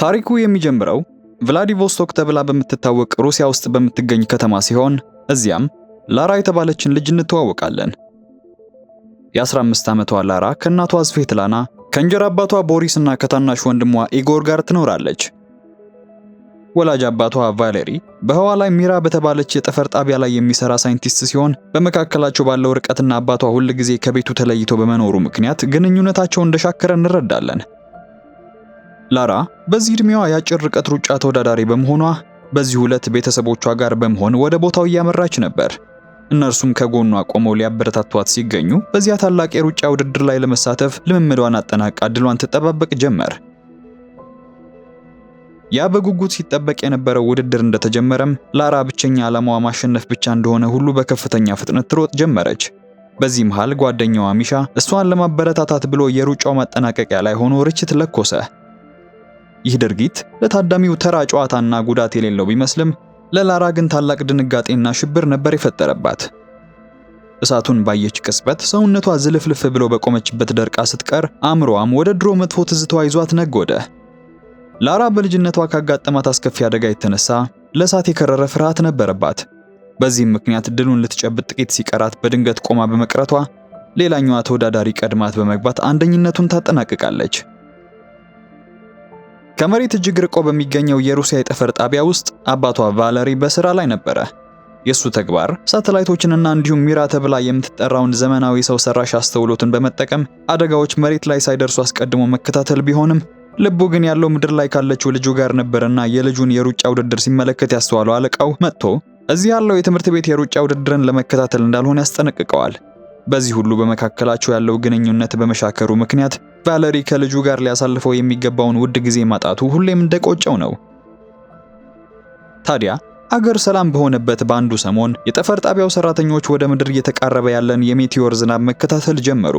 ታሪኩ የሚጀምረው ቭላዲቮስቶክ ተብላ በምትታወቅ ሩሲያ ውስጥ በምትገኝ ከተማ ሲሆን እዚያም ላራ የተባለችን ልጅ እንተዋወቃለን። የ15 ዓመቷ ላራ ከእናቷ ስቬትላና ከእንጀራ አባቷ ቦሪስ እና ከታናሽ ወንድሟ ኢጎር ጋር ትኖራለች። ወላጅ አባቷ ቫሌሪ በህዋ ላይ ሚራ በተባለች የጠፈር ጣቢያ ላይ የሚሰራ ሳይንቲስት ሲሆን በመካከላቸው ባለው ርቀትና አባቷ ሁል ጊዜ ከቤቱ ተለይቶ በመኖሩ ምክንያት ግንኙነታቸው እንደሻከረ እንረዳለን። ላራ በዚህ እድሜዋ የአጭር ርቀት ሩጫ ተወዳዳሪ በመሆኗ በዚህ ሁለት ቤተሰቦቿ ጋር በመሆን ወደ ቦታው እያመራች ነበር። እነርሱም ከጎኗ ቆመው ሊያበረታቷት ሲገኙ በዚያ ታላቅ የሩጫ ውድድር ላይ ለመሳተፍ ልምምዷን አጠናቃ ድሏን ትጠባበቅ ጀመር። ያ በጉጉት ሲጠበቅ የነበረው ውድድር እንደተጀመረም ላራ ብቸኛ ዓላማዋ ማሸነፍ ብቻ እንደሆነ ሁሉ በከፍተኛ ፍጥነት ትሮጥ ጀመረች። በዚህ መሃል ጓደኛዋ ሚሻ እሷን ለማበረታታት ብሎ የሩጫው ማጠናቀቂያ ላይ ሆኖ ርችት ለኮሰ። ይህ ድርጊት ለታዳሚው ተራ ጨዋታና ጉዳት የሌለው ቢመስልም ለላራ ግን ታላቅ ድንጋጤና ሽብር ነበር የፈጠረባት። እሳቱን ባየች ቅጽበት ሰውነቷ ዝልፍልፍ ብሎ በቆመችበት ደርቃ ስትቀር አእምሮዋም ወደ ድሮ መጥፎ ትዝታዋ ይዟት ነጎደ። ላራ በልጅነቷ ካጋጠማት አስከፊ አደጋ የተነሳ ለእሳት የከረረ ፍርሃት ነበረባት። በዚህም ምክንያት ድሉን ልትጨብጥ ጥቂት ሲቀራት በድንገት ቆማ በመቅረቷ ሌላኛዋ ተወዳዳሪ ቀድማት በመግባት አንደኝነቱን ታጠናቅቃለች። ከመሬት እጅግ ርቆ በሚገኘው የሩሲያ የጠፈር ጣቢያ ውስጥ አባቷ ቫለሪ በስራ ላይ ነበረ። የሱ ተግባር ሳተላይቶችንና እንዲሁም ሚራ ተብላ የምትጠራውን ዘመናዊ ሰው ሰራሽ አስተውሎትን በመጠቀም አደጋዎች መሬት ላይ ሳይደርሱ አስቀድሞ መከታተል ቢሆንም ልቡ ግን ያለው ምድር ላይ ካለችው ልጁ ጋር ነበርና የልጁን የሩጫ ውድድር ሲመለከት ያስተዋለው አለቃው መጥቶ እዚህ ያለው የትምህርት ቤት የሩጫ ውድድርን ለመከታተል እንዳልሆነ ያስጠነቅቀዋል። በዚህ ሁሉ በመካከላቸው ያለው ግንኙነት በመሻከሩ ምክንያት ቫለሪ ከልጁ ጋር ሊያሳልፈው የሚገባውን ውድ ጊዜ ማጣቱ ሁሌም እንደቆጨው ነው። ታዲያ አገር ሰላም በሆነበት በአንዱ ሰሞን የጠፈር ጣቢያው ሰራተኞች ወደ ምድር እየተቃረበ ያለን የሜቴዎር ዝናብ መከታተል ጀመሩ።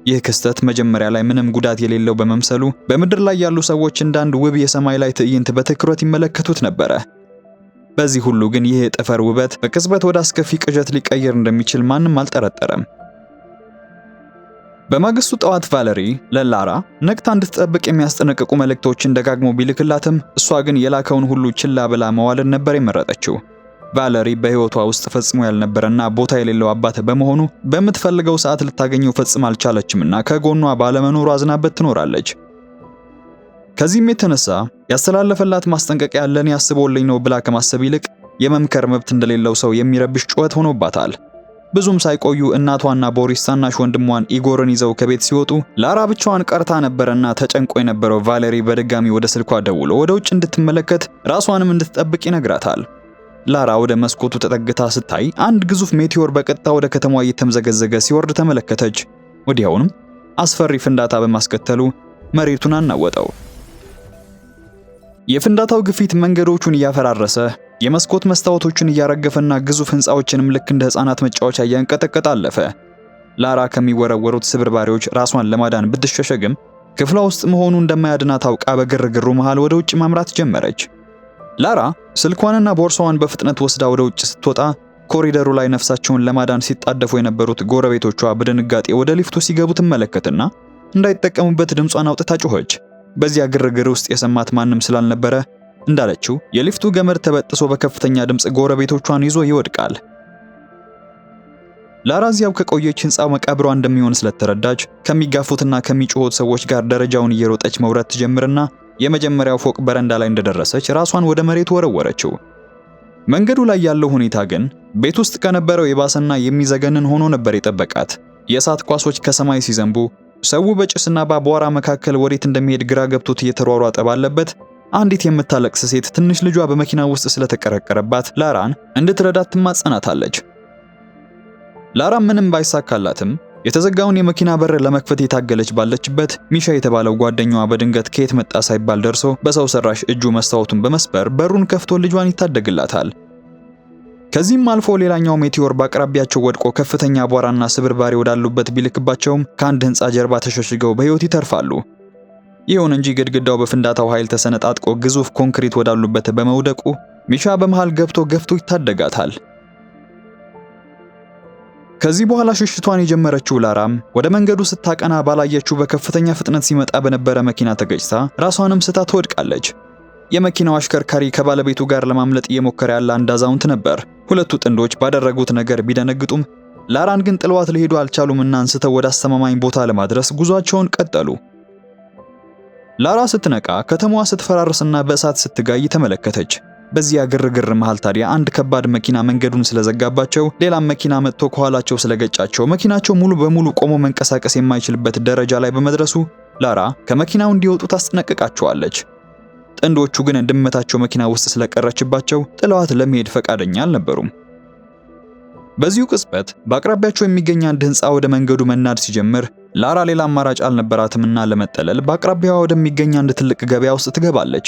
ይህ ክስተት መጀመሪያ ላይ ምንም ጉዳት የሌለው በመምሰሉ በምድር ላይ ያሉ ሰዎች እንዳንድ ውብ የሰማይ ላይ ትዕይንት በትኩረት ይመለከቱት ነበረ። በዚህ ሁሉ ግን ይህ የጠፈር ውበት በቅጽበት ወደ አስከፊ ቅዠት ሊቀየር እንደሚችል ማንም አልጠረጠረም። በማግስቱ ጠዋት ቫለሪ ለላራ ነቅታ እንድትጠብቅ የሚያስጠነቅቁ መልእክቶችን ደጋግሞ ቢልክላትም እሷ ግን የላከውን ሁሉ ችላ ብላ መዋልን ነበር የመረጠችው። ቫለሪ በህይወቷ ውስጥ ፈጽሞ ያልነበረና ቦታ የሌለው አባት በመሆኑ በምትፈልገው ሰዓት ልታገኘው ፈጽሞ አልቻለችምና ከጎኗ ባለመኖሩ አዝናበት ትኖራለች። ከዚህም የተነሳ ያስተላለፈላት ማስጠንቀቂያ ለኔ ያስቦልኝ ነው ብላ ከማሰብ ይልቅ የመምከር መብት እንደሌለው ሰው የሚረብሽ ጩኸት ሆኖባታል። ብዙም ሳይቆዩ እናቷና ቦሪስ ታናሽ ወንድሟን ኢጎርን ይዘው ከቤት ሲወጡ ላራ ብቻዋን ቀርታ ነበርና ተጨንቆ የነበረው ቫለሪ በድጋሚ ወደ ስልኳ ደውሎ ወደ ውጭ እንድትመለከት ራሷንም እንድትጠብቅ ይነግራታል። ላራ ወደ መስኮቱ ተጠግታ ስታይ አንድ ግዙፍ ሜቴዎር በቀጥታ ወደ ከተማዋ እየተምዘገዘገ ሲወርድ ተመለከተች። ወዲያውንም አስፈሪ ፍንዳታ በማስከተሉ መሬቱን አናወጠው። የፍንዳታው ግፊት መንገዶቹን እያፈራረሰ የመስኮት መስታወቶችን እያረገፈና ግዙፍ ህንጻዎችንም ልክ እንደ ህፃናት መጫወቻ እያንቀጠቀጠ አለፈ። ላራ ከሚወረወሩት ስብርባሪዎች ራሷን ለማዳን ብትሸሸግም ክፍሏ ውስጥ መሆኑ እንደማያድናት አውቃ በግርግሩ መሃል ወደ ውጭ ማምራት ጀመረች። ላራ ስልኳንና ቦርሳዋን በፍጥነት ወስዳ ወደ ውጭ ስትወጣ ኮሪደሩ ላይ ነፍሳቸውን ለማዳን ሲጣደፉ የነበሩት ጎረቤቶቿ በድንጋጤ ወደ ሊፍቱ ሲገቡ ትመለከትና እንዳይጠቀሙበት ድምጿን አውጥታ ጮኸች። በዚያ ግርግር ውስጥ የሰማት ማንም ስላልነበረ እንዳለችው የሊፍቱ ገመድ ተበጥሶ በከፍተኛ ድምጽ ጎረቤቶቿን ይዞ ይወድቃል። ላራ እዚያው ከቆየች ህንጻው መቃብሯ እንደሚሆን ስለተረዳች ከሚጋፉትና ከሚጮሁት ሰዎች ጋር ደረጃውን እየሮጠች መውረድ ትጀምርና የመጀመሪያው ፎቅ በረንዳ ላይ እንደደረሰች ራሷን ወደ መሬት ወረወረችው። መንገዱ ላይ ያለው ሁኔታ ግን ቤት ውስጥ ከነበረው የባሰና የሚዘገንን ሆኖ ነበር የጠበቃት። የእሳት ኳሶች ከሰማይ ሲዘንቡ ሰው በጭስና በአቧራ መካከል ወዴት እንደሚሄድ ግራ ገብቶት እየተሯሯጠ ባለበት አንዲት የምታለቅስ ሴት ትንሽ ልጇ በመኪና ውስጥ ስለተቀረቀረባት ላራን እንድትረዳት ትማጸናታለች። ላራ ምንም ባይሳካላትም የተዘጋውን የመኪና በር ለመክፈት የታገለች ባለችበት ሚሻ የተባለው ጓደኛዋ በድንገት ከየት መጣ ሳይባል ደርሶ በሰው ሰራሽ እጁ መስታወቱን በመስበር በሩን ከፍቶ ልጇን ይታደግላታል። ከዚህም አልፎ ሌላኛው ሜቴዎር በአቅራቢያቸው ወድቆ ከፍተኛ አቧራና ስብርባሪ ወዳሉበት ቢልክባቸውም ከአንድ ህንጻ ጀርባ ተሸሽገው በህይወት ይተርፋሉ። ይሁን እንጂ ግድግዳው በፍንዳታው ኃይል ተሰነጣጥቆ ግዙፍ ኮንክሪት ወዳሉበት በመውደቁ ሚሻ በመሃል ገብቶ ገፍቶ ይታደጋታል። ከዚህ በኋላ ሽሽቷን የጀመረችው ላራም ወደ መንገዱ ስታቀና ባላየችው በከፍተኛ ፍጥነት ሲመጣ በነበረ መኪና ተገጭታ ራሷንም ስታ ትወድቃለች። የመኪናው አሽከርካሪ ከባለቤቱ ጋር ለማምለጥ እየሞከረ ያለ አንድ አዛውንት ነበር። ሁለቱ ጥንዶች ባደረጉት ነገር ቢደነግጡም ላራን ግን ጥለዋት ሊሄዱ አልቻሉምና አንስተው ወደ አስተማማኝ ቦታ ለማድረስ ጉዟቸውን ቀጠሉ። ላራ ስትነቃ ከተማዋ ስትፈራርስና በእሳት ስትጋይ ተመለከተች። በዚያ ግርግር መሃል ታዲያ አንድ ከባድ መኪና መንገዱን ስለዘጋባቸው ሌላም መኪና መጥቶ ከኋላቸው ስለገጫቸው መኪናቸው ሙሉ በሙሉ ቆሞ መንቀሳቀስ የማይችልበት ደረጃ ላይ በመድረሱ ላራ ከመኪናው እንዲወጡ ታስጠነቅቃቸዋለች። ጥንዶቹ ግን ድመታቸው መኪና ውስጥ ስለቀረችባቸው ጥለዋት ለመሄድ ፈቃደኛ አልነበሩም። በዚሁ ቅጽበት በአቅራቢያቸው የሚገኝ አንድ ህንፃ ወደ መንገዱ መናድ ሲጀምር ላራ ሌላ አማራጭ አልነበራትምና ለመጠለል በአቅራቢያዋ ወደሚገኝ አንድ ትልቅ ገበያ ውስጥ ትገባለች።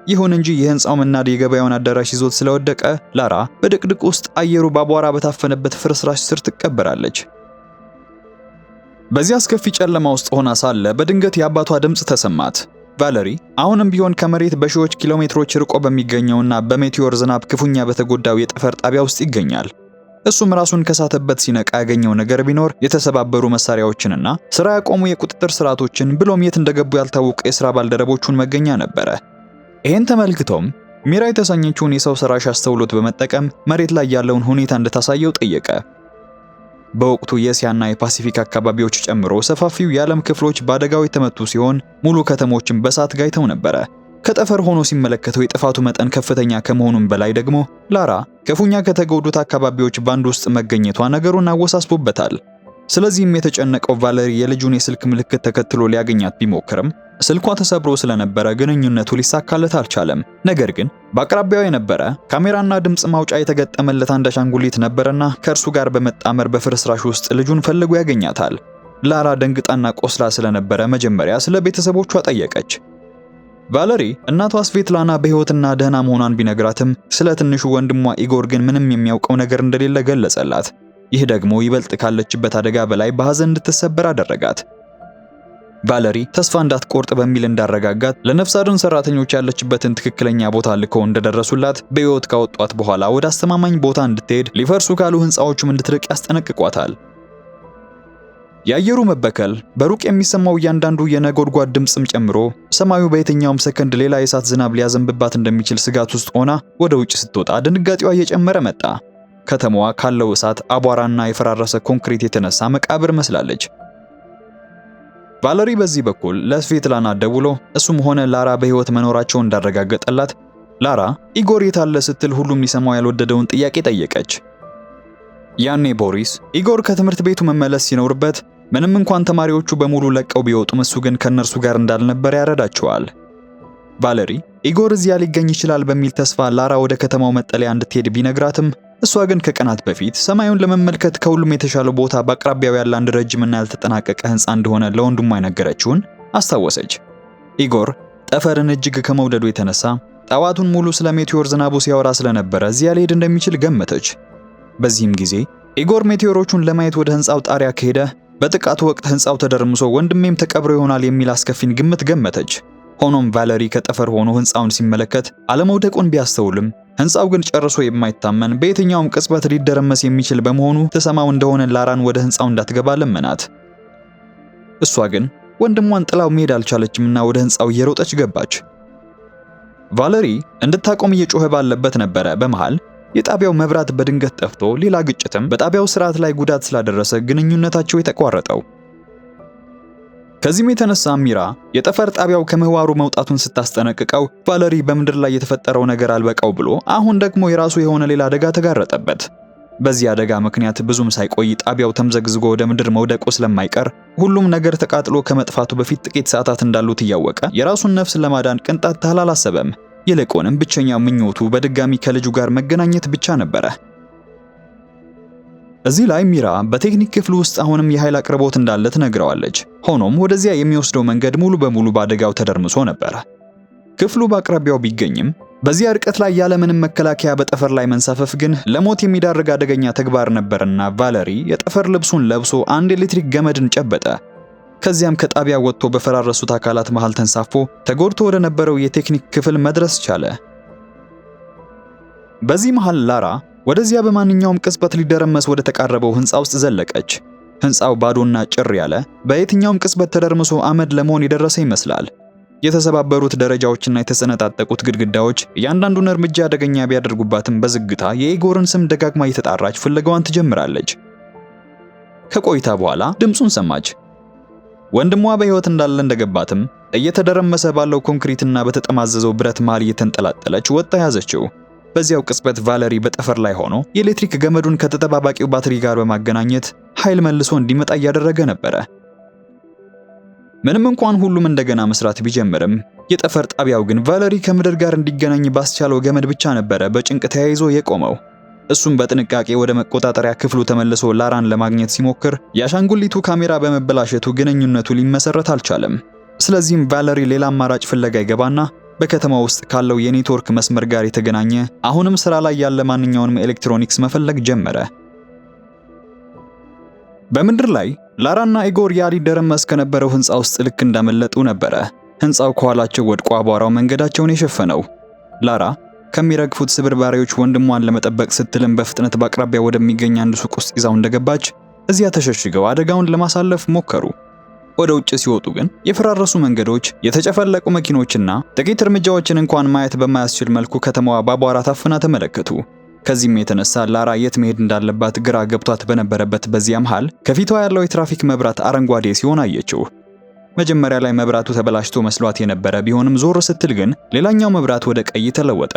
ይሁን እንጂ የህንፃው መናድ የገበያውን አዳራሽ ይዞት ስለወደቀ ላራ በድቅድቅ ውስጥ አየሩ ባቧራ በታፈነበት ፍርስራሽ ስር ትቀበራለች። በዚያ አስከፊ ጨለማ ውስጥ ሆና ሳለ በድንገት የአባቷ ድምፅ ተሰማት። ቫለሪ አሁንም ቢሆን ከመሬት በሺዎች ኪሎሜትሮች ርቆ በሚገኘውና በሜቴዎር ዝናብ ክፉኛ በተጎዳው የጠፈር ጣቢያ ውስጥ ይገኛል። እሱም ራሱን ከሳተበት ሲነቃ ያገኘው ነገር ቢኖር የተሰባበሩ መሳሪያዎችንና ስራ ያቆሙ የቁጥጥር ስርዓቶችን ብሎም የት እንደገቡ ያልታወቀ የሥራ ባልደረቦቹን መገኛ ነበረ። ይህን ተመልክቶም ሚራ የተሰኘችውን የሰው ሰራሽ አስተውሎት በመጠቀም መሬት ላይ ያለውን ሁኔታ እንድታሳየው ጠየቀ። በወቅቱ የእስያና የፓሲፊክ አካባቢዎች ጨምሮ ሰፋፊው የዓለም ክፍሎች በአደጋው የተመቱ ሲሆን ሙሉ ከተሞችን በእሳት ጋይተው ነበረ። ከጠፈር ሆኖ ሲመለከተው የጥፋቱ መጠን ከፍተኛ ከመሆኑም በላይ ደግሞ ላራ ክፉኛ ከተጎዱት አካባቢዎች ባንድ ውስጥ መገኘቷ ነገሩን አወሳስቦበታል። ስለዚህም የተጨነቀው ቫለሪ የልጁን የስልክ ምልክት ተከትሎ ሊያገኛት ቢሞክርም ስልኳ ተሰብሮ ስለነበረ ግንኙነቱ ሊሳካለት አልቻለም። ነገር ግን በአቅራቢያው የነበረ ካሜራና ድምጽ ማውጫ የተገጠመለት አንድ አሻንጉሊት ነበርና ከእርሱ ጋር በመጣመር በፍርስራሽ ውስጥ ልጁን ፈልጎ ያገኛታል። ላራ ደንግጣና ቆስላ ስለነበረ መጀመሪያ ስለ ቤተሰቦቿ ጠየቀች። ቫለሪ እናቷ ስቬትላና በሕይወትና ደህና መሆኗን ቢነግራትም ስለ ትንሹ ወንድሟ ኢጎር ግን ምንም የሚያውቀው ነገር እንደሌለ ገለጸላት። ይህ ደግሞ ይበልጥ ካለችበት አደጋ በላይ በሐዘን እንድትሰበር አደረጋት። ቫለሪ ተስፋ እንዳትቆርጥ በሚል እንዳረጋጋት ለነፍስ አድን ሰራተኞች ያለችበትን ትክክለኛ ቦታ ልከው እንደደረሱላት በሕይወት ካወጧት በኋላ ወደ አስተማማኝ ቦታ እንድትሄድ ሊፈርሱ ካሉ ሕንፃዎችም እንድትርቅ ያስጠነቅቋታል። የአየሩ መበከል፣ በሩቅ የሚሰማው እያንዳንዱ የነጎድጓድ ድምጽም ጨምሮ ሰማዩ በየትኛውም ሰከንድ ሌላ የእሳት ዝናብ ሊያዘንብባት እንደሚችል ስጋት ውስጥ ሆና ወደ ውጭ ስትወጣ ድንጋጤዋ እየጨመረ መጣ። ከተማዋ ካለው እሳት፣ አቧራና የፈራረሰ ኮንክሪት የተነሳ መቃብር መስላለች። ቫለሪ በዚህ በኩል ለስቬትላና ደውሎ እሱም ሆነ ላራ በሕይወት መኖራቸውን እንዳረጋገጠላት ላራ ኢጎር የታለ ስትል ሁሉም ሊሰማው ያልወደደውን ጥያቄ ጠየቀች። ያኔ ቦሪስ ኢጎር ከትምህርት ቤቱ መመለስ ሲኖርበት ምንም እንኳን ተማሪዎቹ በሙሉ ለቀው ቢወጡም እሱ ግን ከነርሱ ጋር እንዳልነበረ ያረዳቸዋል። ቫለሪ ኢጎር እዚያ ሊገኝ ይችላል በሚል ተስፋ ላራ ወደ ከተማው መጠለያ እንድትሄድ ቢነግራትም እሷ ግን ከቀናት በፊት ሰማዩን ለመመልከት ከሁሉም የተሻለ ቦታ በአቅራቢያው ያለ አንድ ረጅምና ያልተጠናቀቀ ሕንፃ እንደሆነ ለወንድሟ የነገረችውን አስታወሰች። ኢጎር ጠፈርን እጅግ ከመውደዱ የተነሳ ጠዋቱን ሙሉ ስለ ሜቴዎር ዝናቡ ሲያወራ ስለነበረ እዚያ ሊሄድ እንደሚችል ገመተች። በዚህም ጊዜ ኢጎር ሜቴዎሮቹን ለማየት ወደ ሕንፃው ጣሪያ ከሄደ በጥቃቱ ወቅት ሕንፃው ተደርምሶ ወንድሜም ተቀብሮ ይሆናል የሚል አስከፊን ግምት ገመተች። ሆኖም ቫለሪ ከጠፈር ሆኖ ሕንፃውን ሲመለከት አለመውደቁን ቢያስተውልም ሕንፃው ግን ጨርሶ የማይታመን በየትኛውም ቅጽበት ሊደረመስ የሚችል በመሆኑ ተሰማው እንደሆነ ላራን ወደ ሕንፃው እንዳትገባ ለመናት። እሷ ግን ወንድሟን ጥላው መሄድ አልቻለችምና ወደ ሕንፃው እየሮጠች ገባች። ቫለሪ እንድታቆም እየጮኸ ባለበት ነበረ በመሃል የጣቢያው መብራት በድንገት ጠፍቶ ሌላ ግጭትም በጣቢያው ስርዓት ላይ ጉዳት ስላደረሰ ግንኙነታቸው የተቋረጠው። ከዚህም የተነሳ ሚራ የጠፈር ጣቢያው ከምህዋሩ መውጣቱን ስታስጠነቅቀው ቫለሪ በምድር ላይ የተፈጠረው ነገር አልበቃው ብሎ አሁን ደግሞ የራሱ የሆነ ሌላ አደጋ ተጋረጠበት። በዚህ አደጋ ምክንያት ብዙም ሳይቆይ ጣቢያው ተምዘግዝጎ ወደ ምድር መውደቁ ስለማይቀር ሁሉም ነገር ተቃጥሎ ከመጥፋቱ በፊት ጥቂት ሰዓታት እንዳሉት እያወቀ የራሱን ነፍስ ለማዳን ቅንጣት ታህል አላሰበም። ይልቁንም ብቸኛው ምኞቱ በድጋሚ ከልጁ ጋር መገናኘት ብቻ ነበረ። እዚህ ላይ ሚራ በቴክኒክ ክፍሉ ውስጥ አሁንም የኃይል አቅርቦት እንዳለ ትነግረዋለች። ሆኖም ወደዚያ የሚወስደው መንገድ ሙሉ በሙሉ በአደጋው ተደርምሶ ነበር። ክፍሉ በአቅራቢያው ቢገኝም በዚያ ርቀት ላይ ያለምንም መከላከያ በጠፈር ላይ መንሳፈፍ ግን ለሞት የሚዳርግ አደገኛ ተግባር ነበርና ቫለሪ የጠፈር ልብሱን ለብሶ አንድ ኤሌክትሪክ ገመድን ጨበጠ። ከዚያም ከጣቢያ ወጥቶ በፈራረሱት አካላት መሃል ተንሳፎ ተጎድቶ ወደ ነበረው የቴክኒክ ክፍል መድረስ ቻለ። በዚህ መሃል ላራ ወደዚያ በማንኛውም ቅጽበት ሊደረመስ ወደ ተቃረበው ህንፃ ውስጥ ዘለቀች። ህንፃው ባዶና ጭር ያለ፣ በየትኛውም ቅጽበት ተደርምሶ አመድ ለመሆን የደረሰ ይመስላል። የተሰባበሩት ደረጃዎችና የተሰነጣጠቁት ግድግዳዎች እያንዳንዱን እርምጃ አደገኛ ቢያደርጉባትም በዝግታ የኢጎርን ስም ደጋግማ እየተጣራች ፍለጋዋን ትጀምራለች። ከቆይታ በኋላ ድምፁን ሰማች። ወንድሟ በህይወት እንዳለ እንደገባትም እየተደረመሰ ባለው ኮንክሪትና በተጠማዘዘው ብረት መሃል እየተንጠላጠለች ወጣ ያዘችው። በዚያው ቅጽበት ቫለሪ በጠፈር ላይ ሆኖ የኤሌክትሪክ ገመዱን ከተጠባባቂው ባትሪ ጋር በማገናኘት ኃይል መልሶ እንዲመጣ እያደረገ ነበረ። ምንም እንኳን ሁሉም እንደገና መስራት ቢጀምርም የጠፈር ጣቢያው ግን ቫለሪ ከምድር ጋር እንዲገናኝ ባስቻለው ገመድ ብቻ ነበረ በጭንቅ ተያይዞ የቆመው። እሱም በጥንቃቄ ወደ መቆጣጠሪያ ክፍሉ ተመልሶ ላራን ለማግኘት ሲሞክር የአሻንጉሊቱ ካሜራ በመበላሸቱ ግንኙነቱ ሊመሰረት አልቻለም። ስለዚህም ቫለሪ ሌላ አማራጭ ፍለጋ ይገባና በከተማ ውስጥ ካለው የኔትወርክ መስመር ጋር የተገናኘ አሁንም ስራ ላይ ያለ ማንኛውንም ኤሌክትሮኒክስ መፈለግ ጀመረ። በምድር ላይ ላራና ኢጎር ያ ሊደረመስ ከነበረው ህንፃ ውስጥ ልክ እንዳመለጡ ነበረ ህንፃው ከኋላቸው ወድቆ አቧራው መንገዳቸውን የሸፈነው። ላራ ከሚረግፉት ስብርባሪዎች ወንድሟን ለመጠበቅ ስትልም በፍጥነት በአቅራቢያ ወደሚገኝ አንድ ሱቅ ውስጥ ይዛው እንደገባች እዚያ ተሸሽገው አደጋውን ለማሳለፍ ሞከሩ። ወደ ውጭ ሲወጡ ግን የፈራረሱ መንገዶች፣ የተጨፈለቁ መኪኖችና ጥቂት እርምጃዎችን እንኳን ማየት በማያስችል መልኩ ከተማዋ በአቧራ ታፍና ተመለከቱ። ከዚህም የተነሳ ላራ የት መሄድ እንዳለባት ግራ ገብቷት በነበረበት በዚያ መሃል ከፊቷ ያለው የትራፊክ መብራት አረንጓዴ ሲሆን አየችው። መጀመሪያ ላይ መብራቱ ተበላሽቶ መስሏት የነበረ ቢሆንም ዞር ስትል ግን ሌላኛው መብራት ወደ ቀይ ተለወጠ።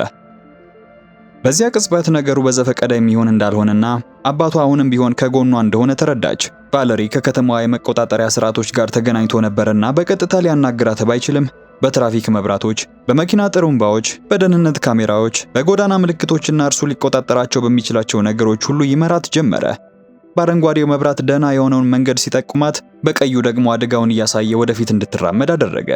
በዚያ ቅጽበት ነገሩ በዘፈቀደ የሚሆን እንዳልሆነና አባቷ አሁንም ቢሆን ከጎኗ እንደሆነ ተረዳች። ቫለሪ ከከተማዋ የመቆጣጠሪያ ስርዓቶች ጋር ተገናኝቶ ነበርና በቀጥታ ሊያናግራት ባይችልም በትራፊክ መብራቶች፣ በመኪና ጥሩምባዎች፣ በደህንነት ካሜራዎች፣ በጎዳና ምልክቶችና እርሱ ሊቆጣጠራቸው በሚችላቸው ነገሮች ሁሉ ይመራት ጀመረ። በአረንጓዴው መብራት ደህና የሆነውን መንገድ ሲጠቁማት፣ በቀዩ ደግሞ አደጋውን እያሳየ ወደፊት እንድትራመድ አደረገ።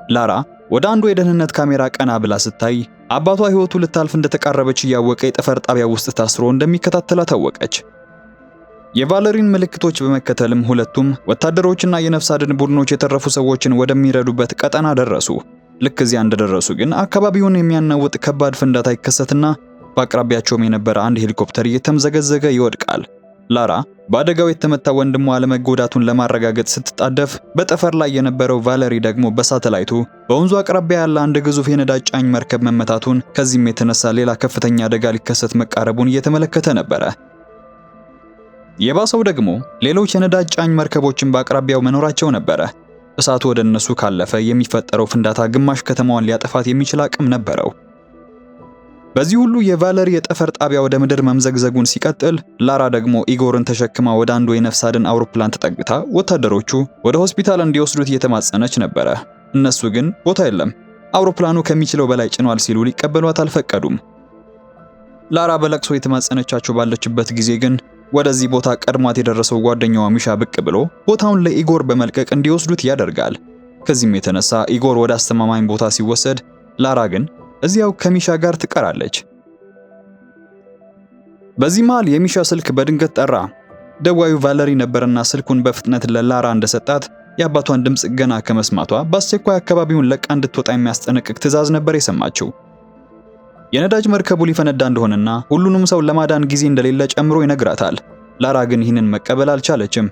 ላራ ወደ አንዱ የደህንነት ካሜራ ቀና ብላ ስታይ አባቷ ህይወቱ ልታልፍ እንደተቃረበች እያወቀ የጠፈር ጣቢያ ውስጥ ታስሮ እንደሚከታተላት ታወቀች። የቫለሪን ምልክቶች በመከተልም ሁለቱም ወታደሮችና የነፍስ አድን ቡድኖች የተረፉ ሰዎችን ወደሚረዱበት ቀጠና ደረሱ። ልክ እዚያ እንደደረሱ ግን አካባቢውን የሚያናውጥ ከባድ ፍንዳታ ይከሰትና በአቅራቢያቸውም የነበረ አንድ ሄሊኮፕተር እየተምዘገዘገ ይወድቃል። ላራ በአደጋው የተመታ ወንድሟ አለመጎዳቱን ለማረጋገጥ ስትጣደፍ፣ በጠፈር ላይ የነበረው ቫለሪ ደግሞ በሳተላይቱ በወንዙ አቅራቢያ ያለ አንድ ግዙፍ የነዳጅ ጫኝ መርከብ መመታቱን፣ ከዚህም የተነሳ ሌላ ከፍተኛ አደጋ ሊከሰት መቃረቡን እየተመለከተ ነበረ። የባሰው ደግሞ ሌሎች የነዳጅ ጫኝ መርከቦችን በአቅራቢያው መኖራቸው ነበረ። እሳቱ ወደ እነሱ ካለፈ የሚፈጠረው ፍንዳታ ግማሽ ከተማዋን ሊያጠፋት የሚችል አቅም ነበረው። በዚህ ሁሉ የቫለሪ የጠፈር ጣቢያ ወደ ምድር መምዘግዘጉን ሲቀጥል፣ ላራ ደግሞ ኢጎርን ተሸክማ ወደ አንዱ የነፍስ አድን አውሮፕላን ተጠግታ ወታደሮቹ ወደ ሆስፒታል እንዲወስዱት እየተማጸነች ነበረ። እነሱ ግን ቦታ የለም፣ አውሮፕላኑ ከሚችለው በላይ ጭኗል ሲሉ ሊቀበሏት አልፈቀዱም። ላራ በለቅሶ የተማጸነቻቸው ባለችበት ጊዜ ግን ወደዚህ ቦታ ቀድሟት የደረሰው ጓደኛዋ ሚሻ ብቅ ብሎ ቦታውን ለኢጎር በመልቀቅ እንዲወስዱት ያደርጋል። ከዚህም የተነሳ ኢጎር ወደ አስተማማኝ ቦታ ሲወሰድ፣ ላራ ግን እዚያው ከሚሻ ጋር ትቀራለች። በዚህ መሃል የሚሻ ስልክ በድንገት ጠራ። ደዋዩ ቫለሪ ነበርና ስልኩን በፍጥነት ለላራ እንደሰጣት የአባቷን ድምጽ ገና ከመስማቷ በአስቸኳይ አካባቢውን ለቃ እንድትወጣ የሚያስጠነቅቅ ትዕዛዝ ነበር የሰማችው። የነዳጅ መርከቡ ሊፈነዳ እንደሆነና ሁሉንም ሰው ለማዳን ጊዜ እንደሌለ ጨምሮ ይነግራታል። ላራ ግን ይህንን መቀበል አልቻለችም።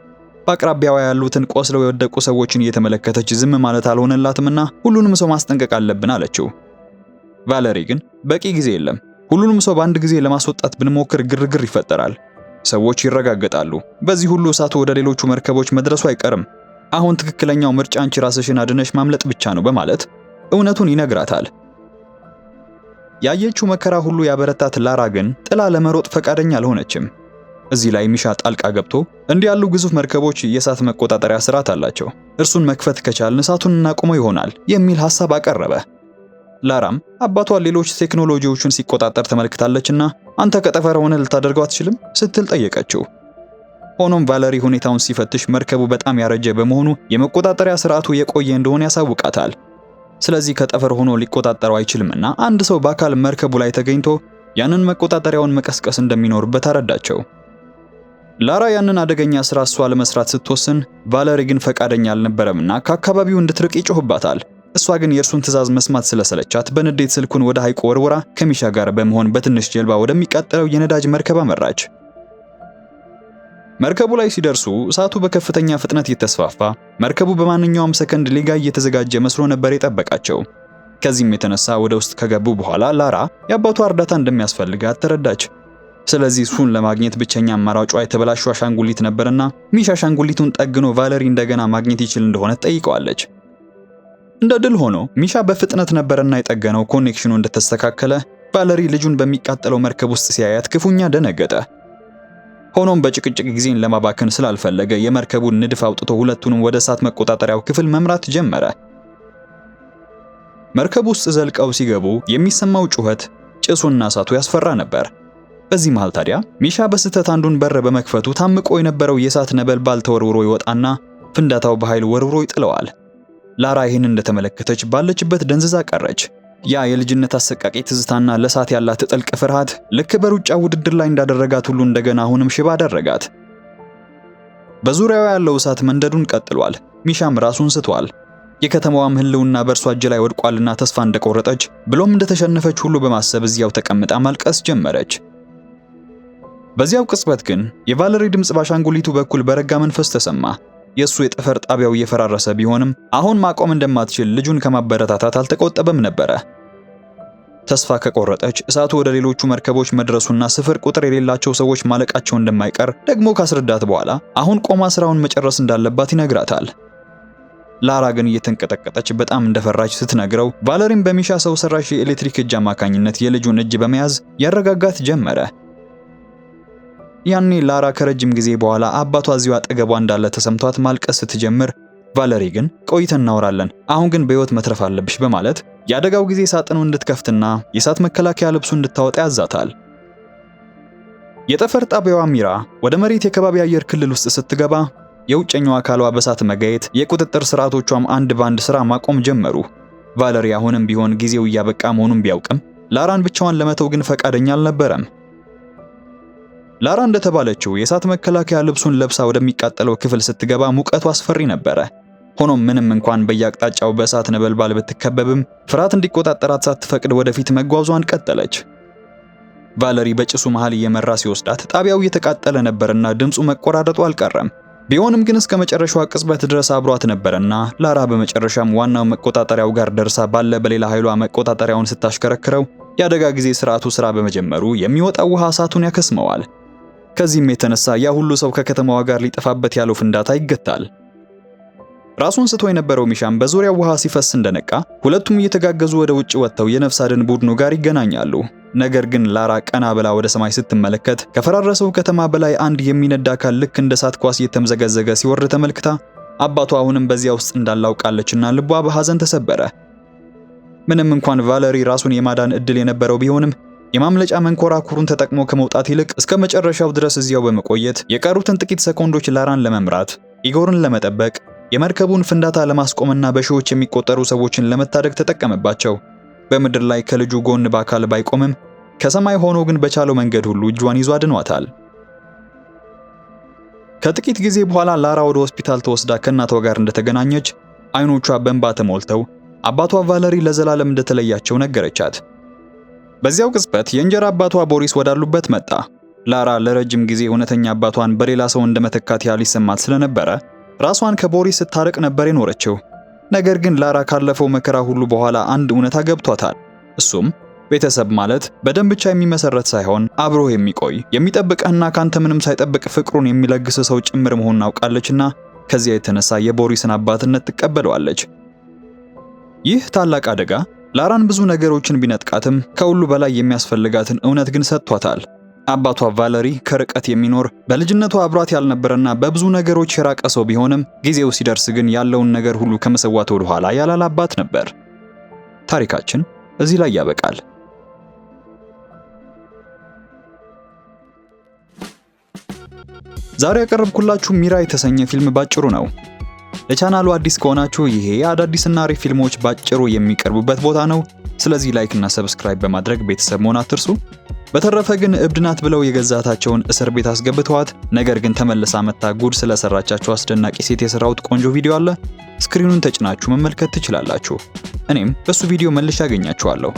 በአቅራቢያዋ ያሉትን ቆስለው የወደቁ ሰዎችን እየተመለከተች ዝም ማለት አልሆነላትምና ሁሉንም ሰው ማስጠንቀቅ አለብን አለችው። ቫለሪ ግን በቂ ጊዜ የለም፣ ሁሉንም ሰው በአንድ ጊዜ ለማስወጣት ብንሞክር ግርግር ይፈጠራል፣ ሰዎች ይረጋገጣሉ፣ በዚህ ሁሉ እሳቱ ወደ ሌሎቹ መርከቦች መድረሱ አይቀርም፣ አሁን ትክክለኛው ምርጫ አንቺ ራስሽን አድነሽ ማምለጥ ብቻ ነው በማለት እውነቱን ይነግራታል። ያየችው መከራ ሁሉ ያበረታት ላራ ግን ጥላ ለመሮጥ ፈቃደኛ አልሆነችም። እዚህ ላይ ሚሻ ጣልቃ ገብቶ እንዲህ ያሉ ግዙፍ መርከቦች የእሳት መቆጣጠሪያ ስርዓት አላቸው፣ እርሱን መክፈት ከቻልን እሳቱን እናቆመው ይሆናል የሚል ሐሳብ አቀረበ። ላራም አባቷ ሌሎች ቴክኖሎጂዎችን ሲቆጣጠር ተመልክታለችና አንተ ከጠፈር ሆነ ልታደርገው አትችልም ስትል ጠየቀችው። ሆኖም ቫለሪ ሁኔታውን ሲፈትሽ መርከቡ በጣም ያረጀ በመሆኑ የመቆጣጠሪያ ስርዓቱ የቆየ እንደሆነ ያሳውቃታል። ስለዚህ ከጠፈር ሆኖ ሊቆጣጠረው አይችልምና አንድ ሰው በአካል መርከቡ ላይ ተገኝቶ ያንን መቆጣጠሪያውን መቀስቀስ እንደሚኖርበት አረዳቸው። ላራ ያንን አደገኛ ስራ እሷ ለመስራት ስትወስን፣ ቫለሪ ግን ፈቃደኛ አልነበረምና ከአካባቢው እንድትርቅ ይጮህባታል። እሷ ግን የእርሱን ትዕዛዝ መስማት ስለሰለቻት በንዴት ስልኩን ወደ ሐይቁ ወርውራ ከሚሻ ጋር በመሆን በትንሽ ጀልባ ወደሚቃጠለው የነዳጅ መርከብ አመራች። መርከቡ ላይ ሲደርሱ እሳቱ በከፍተኛ ፍጥነት እየተስፋፋ መርከቡ በማንኛውም ሰከንድ ሊጋይ እየተዘጋጀ መስሎ ነበር የጠበቃቸው። ከዚህም የተነሳ ወደ ውስጥ ከገቡ በኋላ ላራ የአባቷ እርዳታ እንደሚያስፈልጋት ተረዳች። ስለዚህ እሱን ለማግኘት ብቸኛ አማራጯ የተበላሸው አሻንጉሊት ነበርና ሚሻ አሻንጉሊቱን ጠግኖ ቫለሪ እንደገና ማግኘት ይችል እንደሆነ ጠይቀዋለች። እንደ ድል ሆኖ ሚሻ በፍጥነት ነበርና የጠገነው ኮኔክሽኑ እንደተስተካከለ ቫለሪ ልጁን በሚቃጠለው መርከብ ውስጥ ሲያያት ክፉኛ ደነገጠ። ሆኖም በጭቅጭቅ ጊዜን ለማባከን ስላልፈለገ የመርከቡን ንድፍ አውጥቶ ሁለቱንም ወደ እሳት መቆጣጠሪያው ክፍል መምራት ጀመረ። መርከቡ ውስጥ ዘልቀው ሲገቡ የሚሰማው ጩኸት፣ ጭሱና እሳቱ ያስፈራ ነበር። በዚህ መሃል ታዲያ ሚሻ በስህተት አንዱን በር በመክፈቱ ታምቆ የነበረው የእሳት ነበልባል ተወርውሮ ይወጣና ፍንዳታው በኃይል ወርውሮ ይጥለዋል። ላራ ይህን እንደተመለከተች ባለችበት ደንዝዛ ቀረች። ያ የልጅነት አሰቃቂ ትዝታና ለእሳት ያላት ጥልቅ ፍርሃት ልክ በሩጫ ውድድር ላይ እንዳደረጋት ሁሉ እንደገና አሁንም ሽባ አደረጋት። በዙሪያው ያለው እሳት መንደዱን ቀጥሏል። ሚሻም ራሱን ስቷል። የከተማዋም ህልውና በእርሷ እጅ ላይ ወድቋልና ተስፋ እንደቆረጠች ብሎም እንደተሸነፈች ሁሉ በማሰብ እዚያው ተቀምጣ ማልቀስ ጀመረች። በዚያው ቅጽበት ግን የቫለሪ ድምጽ ባሻንጉሊቱ በኩል በረጋ መንፈስ ተሰማ። የሱ የጠፈር ጣቢያው እየፈራረሰ ቢሆንም አሁን ማቆም እንደማትችል ልጁን ከማበረታታት አልተቆጠበም ነበረ። ተስፋ ከቆረጠች እሳቱ ወደ ሌሎቹ መርከቦች መድረሱና ስፍር ቁጥር የሌላቸው ሰዎች ማለቃቸው እንደማይቀር ደግሞ ካስረዳት በኋላ አሁን ቆማ ስራውን መጨረስ እንዳለባት ይነግራታል። ላራ ግን እየተንቀጠቀጠች በጣም እንደፈራች ስትነግረው ቫለሪም በሚሻ ሰው ሰራሽ የኤሌክትሪክ እጅ አማካኝነት የልጁን እጅ በመያዝ ያረጋጋት ጀመረ። ያኔ ላራ ከረጅም ጊዜ በኋላ አባቷ እዚሁ አጠገቧ እንዳለ ተሰምቷት ማልቀስ ስትጀምር፣ ቫለሪ ግን ቆይተን እናወራለን፣ አሁን ግን በህይወት መትረፍ አለብሽ በማለት የአደጋው ጊዜ ሳጥኑ እንድትከፍትና የእሳት መከላከያ ልብሱ እንድታወጣ ያዛታል። የጠፈር ጣቢያዋ ሚራ ወደ መሬት የከባቢ አየር ክልል ውስጥ ስትገባ የውጨኛው አካሏ በእሳት መጋየት፣ የቁጥጥር ስርዓቶቿም አንድ ባንድ ስራ ማቆም ጀመሩ። ቫለሪ አሁንም ቢሆን ጊዜው እያበቃ መሆኑን ቢያውቅም ላራን ብቻዋን ለመተው ግን ፈቃደኛ አልነበረም። ላራ እንደተባለችው የእሳት መከላከያ ልብሱን ለብሳ ወደሚቃጠለው ክፍል ስትገባ ሙቀቱ አስፈሪ ነበረ። ሆኖም ምንም እንኳን በየአቅጣጫው በእሳት ነበልባል ብትከበብም ፍርሃት እንዲቆጣጠራት ሳትፈቅድ ወደፊት መጓዟን ቀጠለች። ቫለሪ በጭሱ መሃል እየመራ ሲወስዳት ጣቢያው እየተቃጠለ ነበርና ድምፁ መቆራረጡ አልቀረም። ቢሆንም ግን እስከ መጨረሻው ቅጽበት ድረስ አብሯት ነበርና ላራ በመጨረሻም ዋናው መቆጣጠሪያው ጋር ደርሳ ባለ በሌላ ኃይሏ መቆጣጠሪያውን ስታሽከረክረው የአደጋ ጊዜ ስርዓቱ ስራ በመጀመሩ የሚወጣው ውሃ እሳቱን ያከስመዋል። ከዚህም የተነሳ ያ ሁሉ ሰው ከከተማዋ ጋር ሊጠፋበት ያለው ፍንዳታ ይገታል። ራሱን ስቶ የነበረው ሚሻም በዙሪያው ውሃ ሲፈስ እንደነቃ ሁለቱም እየተጋገዙ ወደ ውጭ ወጥተው የነፍስ አድን ቡድኑ ጋር ይገናኛሉ። ነገር ግን ላራ ቀና ብላ ወደ ሰማይ ስትመለከት ከፈራረሰው ከተማ በላይ አንድ የሚነዳ አካል ልክ እንደ እሳት ኳስ እየተምዘገዘገ ሲወርድ ተመልክታ አባቷ አሁንም በዚያ ውስጥ እንዳላውቃለችና ልቧ በሐዘን ተሰበረ። ምንም እንኳን ቫለሪ ራሱን የማዳን እድል የነበረው ቢሆንም የማምለጫ መንኮራኩሩን ተጠቅሞ ከመውጣት ይልቅ እስከ መጨረሻው ድረስ እዚያው በመቆየት የቀሩትን ጥቂት ሰኮንዶች ላራን ለመምራት፣ ኢጎርን ለመጠበቅ፣ የመርከቡን ፍንዳታ ለማስቆምና በሺዎች የሚቆጠሩ ሰዎችን ለመታደግ ተጠቀመባቸው። በምድር ላይ ከልጁ ጎን በአካል ባይቆምም ከሰማይ ሆኖ ግን በቻለው መንገድ ሁሉ እጇን ይዞ አድኗታል። ከጥቂት ጊዜ በኋላ ላራ ወደ ሆስፒታል ተወስዳ ከእናቷ ጋር እንደተገናኘች አይኖቿ በእንባ ተሞልተው አባቷ ቫለሪ ለዘላለም እንደተለያቸው ነገረቻት። በዚያው ቅጽበት የእንጀራ አባቷ ቦሪስ ወዳሉበት መጣ። ላራ ለረጅም ጊዜ እውነተኛ አባቷን በሌላ ሰው እንደመተካት ያህል ይሰማት ስለነበረ ራሷን ከቦሪስ ስታርቅ ነበር የኖረችው። ነገር ግን ላራ ካለፈው መከራ ሁሉ በኋላ አንድ እውነታ ገብቷታል። እሱም ቤተሰብ ማለት በደም ብቻ የሚመሰረት ሳይሆን አብሮ የሚቆይ የሚጠብቅህና ካንተ ምንም ሳይጠብቅ ፍቅሩን የሚለግስ ሰው ጭምር መሆኑን አውቃለችና ከዚያ የተነሳ የቦሪስን አባትነት ትቀበለዋለች። ይህ ታላቅ አደጋ ላራን ብዙ ነገሮችን ቢነጥቃትም ከሁሉ በላይ የሚያስፈልጋትን እውነት ግን ሰጥቷታል። አባቷ ቫለሪ ከርቀት የሚኖር በልጅነቱ አብሯት ያልነበረና በብዙ ነገሮች የራቀ ሰው ቢሆንም ጊዜው ሲደርስ ግን ያለውን ነገር ሁሉ ከመሰዋት ወደ ኋላ ያላለ አባት ነበር። ታሪካችን እዚህ ላይ ያበቃል። ዛሬ ያቀረብኩላችሁ ሚራ የተሰኘ ፊልም ባጭሩ ነው። ለቻናሉ አዲስ ከሆናችሁ ይሄ አዳዲስና አሪፍ ፊልሞች ባጭሩ የሚቀርቡበት ቦታ ነው። ስለዚህ ላይክ እና ሰብስክራይብ በማድረግ ቤተሰብ መሆን አትርሱ። በተረፈ ግን እብድ ናት ብለው የገዛታቸውን እስር ቤት አስገብተዋት፣ ነገር ግን ተመልሳ መታ ጉድ ስለሰራቻቸው አስደናቂ ሴት የሰራሁት ቆንጆ ቪዲዮ አለ። ስክሪኑን ተጭናችሁ መመልከት ትችላላችሁ። እኔም በሱ ቪዲዮ መልሼ አገኛችኋለሁ።